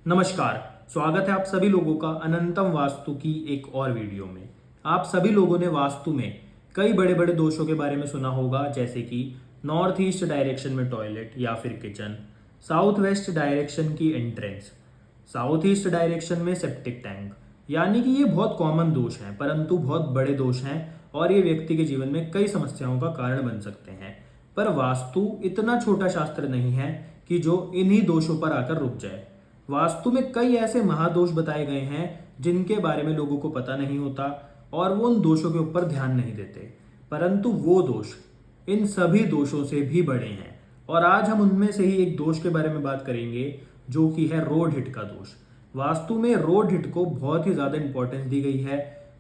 नमस्कार। स्वागत है आप सभी लोगों का अनंतम वास्तु की एक और वीडियो में। आप सभी लोगों ने वास्तु में कई बड़े बड़े दोषों के बारे में सुना होगा, जैसे कि नॉर्थ ईस्ट डायरेक्शन में टॉयलेट या फिर किचन, साउथ वेस्ट डायरेक्शन की एंट्रेंस, साउथ ईस्ट डायरेक्शन में सेप्टिक टैंक। यानी कि ये बहुत कॉमन दोष हैं, परंतु बहुत बड़े दोष हैं और ये व्यक्ति के जीवन में कई समस्याओं का कारण बन सकते हैं। पर वास्तु इतना छोटा शास्त्र नहीं है कि जो इन्हीं दोषों पर आकर रुक जाए। वास्तु में कई ऐसे महादोष बताए गए हैं जिनके बारे में लोगों को पता नहीं होता और वो उन दोषों के ऊपर ध्यान नहीं देते, परंतु वो दोष इन सभी दोषों से भी बड़े हैं। और आज हम उनमें से ही एक दोष के बारे में बात करेंगे, जो कि है रोड हिट का दोष। वास्तु में रोड हिट को बहुत ही ज्यादा इंपॉर्टेंस दी गई है,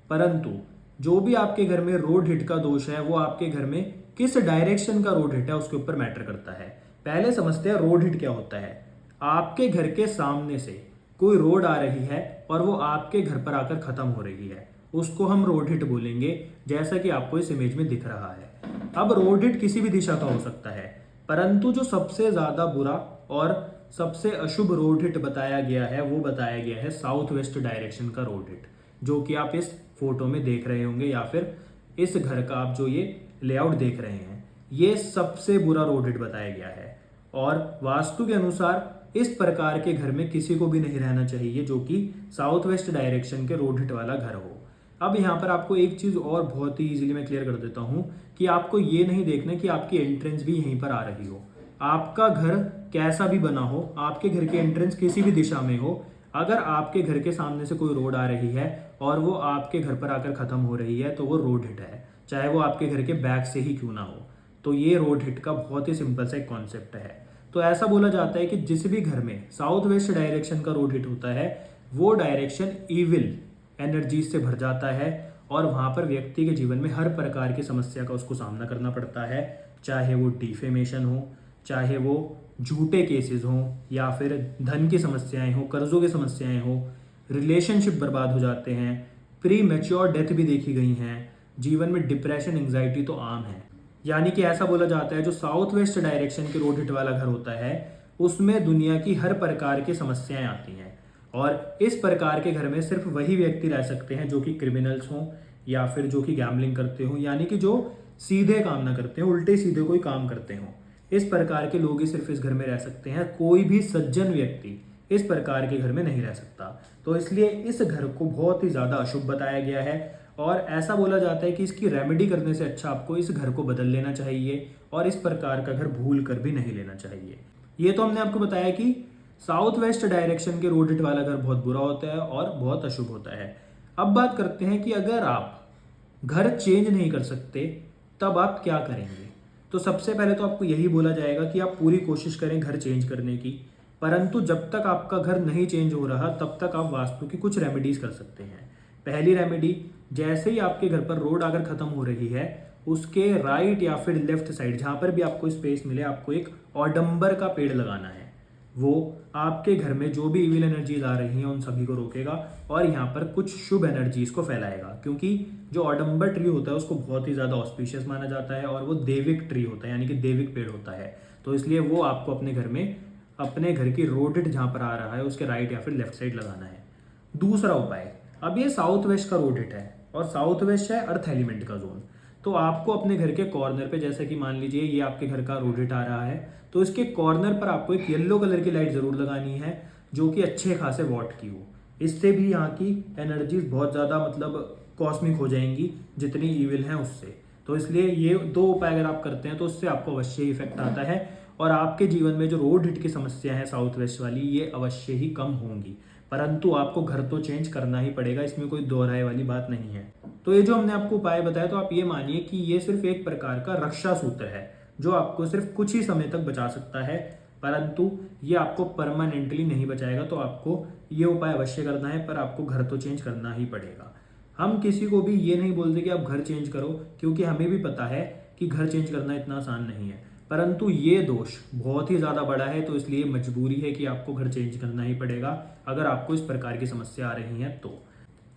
परंतु जो भी आपके घर में रोड हिट का दोष है वो आपके घर में किस डायरेक्शन का रोड हिट है उसके ऊपर मैटर करता है। पहले समझते हैं रोड हिट क्या होता है। आपके घर के सामने से कोई रोड आ रही है और वो आपके घर पर आकर खत्म हो रही है, उसको हम रोड हिट बोलेंगे, जैसा कि आपको इस इमेज में दिख रहा है। अब रोड हिट किसी भी दिशा का हो सकता है, परंतु जो सबसे ज्यादा बुरा और सबसे अशुभ रोड हिट बताया गया है वो बताया गया है साउथ वेस्ट डायरेक्शन का रोड हिट, जो कि आप इस फोटो में देख रहे होंगे या फिर इस घर का आप जो ये लेआउट देख रहे हैं, ये सबसे बुरा रोड हिट बताया गया है। और वास्तु के अनुसार इस प्रकार के घर में किसी को भी नहीं रहना चाहिए जो कि साउथ वेस्ट डायरेक्शन के रोड हिट वाला घर हो। अब यहाँ पर आपको एक चीज और बहुत ही इजीली मैं क्लियर कर देता हूँ कि आपको ये नहीं देखना कि आपकी एंट्रेंस भी यहीं पर आ रही हो। आपका घर कैसा भी बना हो, आपके घर की एंट्रेंस किसी भी दिशा में हो, अगर आपके घर के सामने से कोई रोड आ रही है और वो आपके घर पर आकर खत्म हो रही है तो वो रोड हिट है, चाहे वो आपके घर के बैक से ही क्यों ना हो। तो ये रोड हिट का बहुत ही सिंपल सा एक कॉन्सेप्ट है। तो ऐसा बोला जाता है कि जिस भी घर में साउथ वेस्ट डायरेक्शन का रोड हिट होता है वो डायरेक्शन इविल एनर्जी से भर जाता है और वहां पर व्यक्ति के जीवन में हर प्रकार की समस्या का उसको सामना करना पड़ता है, चाहे वो डिफेमेशन हो, चाहे वो झूठे केसेस हो, या फिर धन की समस्याएं हो, कर्जों की समस्याएं हो, रिलेशनशिप बर्बाद हो जाते हैं, प्री मैच्योर डेथ भी देखी गई हैं, जीवन में डिप्रेशन एंग्जाइटी तो आम है। यानी कि ऐसा बोला जाता है जो साउथ वेस्ट डायरेक्शन के रोड हिट वाला घर होता है उसमें दुनिया की हर प्रकार की समस्याएं आती हैं और इस प्रकार के घर में सिर्फ वही व्यक्ति रह सकते हैं जो कि क्रिमिनल्स हों या फिर जो कि गैम्बलिंग करते हों, यानी कि जो सीधे काम ना करते हों, उल्टे सीधे कोई काम करते हों। इस प्रकार के लोग ही सिर्फ इस घर में रह सकते हैं, कोई भी सज्जन व्यक्ति इस प्रकार के घर में नहीं रह सकता। तो इसलिए इस घर को बहुत ही ज्यादा अशुभ बताया गया है और ऐसा बोला जाता है कि इसकी रेमेडी करने से अच्छा आपको इस घर को बदल लेना चाहिए और इस प्रकार का घर भूल कर भी नहीं लेना चाहिए। ये तो हमने आपको बताया कि साउथ वेस्ट डायरेक्शन के रोड हिट वाला घर बहुत बुरा होता है और बहुत अशुभ होता है। अब बात करते हैं कि अगर आप घर चेंज नहीं कर सकते तब आप क्या करेंगे। तो सबसे पहले तो आपको यही बोला जाएगा कि आप पूरी कोशिश करें घर चेंज करने की, परंतु जब तक आपका घर नहीं चेंज हो रहा तब तक आप वास्तु की कुछ रेमेडीज कर सकते हैं। पहली रेमेडी, जैसे ही आपके घर पर रोड अगर खत्म हो रही है उसके राइट या फिर लेफ्ट साइड जहां पर भी आपको स्पेस मिले आपको एक औडंबर का पेड़ लगाना है। वो आपके घर में जो भी इविल एनर्जीज आ रही हैं उन सभी को रोकेगा और यहाँ पर कुछ शुभ एनर्जीज को फैलाएगा, क्योंकि जो औडंबर ट्री होता है उसको बहुत ही ज्यादा ऑस्पिशियस माना जाता है और वो देविक ट्री होता है, यानी कि देविक पेड़ होता है। तो इसलिए वो आपको अपने घर में अपने घर की रोड हिट जहां पर आ रहा है उसके राइट या फिर लेफ्ट साइड लगाना है। दूसरा उपाय, अब ये साउथ वेस्ट का रोड हिट है और साउथ वेस्ट है अर्थ एलिमेंट का जोन, तो आपको अपने घर के कॉर्नर पे, जैसे कि मान लीजिए ये आपके घर का रोड हिट आ रहा है, तो इसके कॉर्नर पर आपको एक येलो कलर की लाइट जरूर लगानी है जो कि अच्छे खासे वॉट की हो। इससे भी यहाँ की एनर्जीज बहुत ज्यादा कॉस्मिक हो जाएंगी जितनी ईविल हैं उससे। तो इसलिए ये दो उपाय अगर आप करते हैं तो उससे आपको अवश्य ही इफेक्ट आता है और आपके जीवन में जो रोड हिट की समस्या है साउथ वेस्ट वाली, ये अवश्य ही कम होंगी। परंतु आपको घर तो चेंज करना ही पड़ेगा, इसमें कोई दोहराए वाली बात नहीं है। तो ये जो हमने आपको उपाय बताया, तो आप ये मानिए कि ये सिर्फ एक प्रकार का रक्षा सूत्र है जो आपको सिर्फ कुछ ही समय तक बचा सकता है, परंतु ये आपको परमानेंटली नहीं बचाएगा। तो आपको ये उपाय अवश्य करना है, पर आपको घर तो चेंज करना ही पड़ेगा। हम किसी को भी ये नहीं बोलते कि आप घर चेंज करो, क्योंकि हमें भी पता है कि घर चेंज करना इतना आसान नहीं है, परंतु ये दोष बहुत ही ज्यादा बड़ा है, तो इसलिए मजबूरी है कि आपको घर चेंज करना ही पड़ेगा अगर आपको इस प्रकार की समस्या आ रही है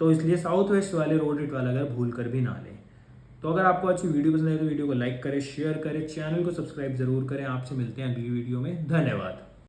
तो इसलिए साउथ वेस्ट वाले रोड हिट वाला घर भूल कर भी ना लें। तो अगर आपको अच्छी वीडियो पसंद आए तो वीडियो को लाइक करें, शेयर करें, चैनल को सब्सक्राइब जरूर करें। आपसे मिलते हैं अगली वीडियो में। धन्यवाद।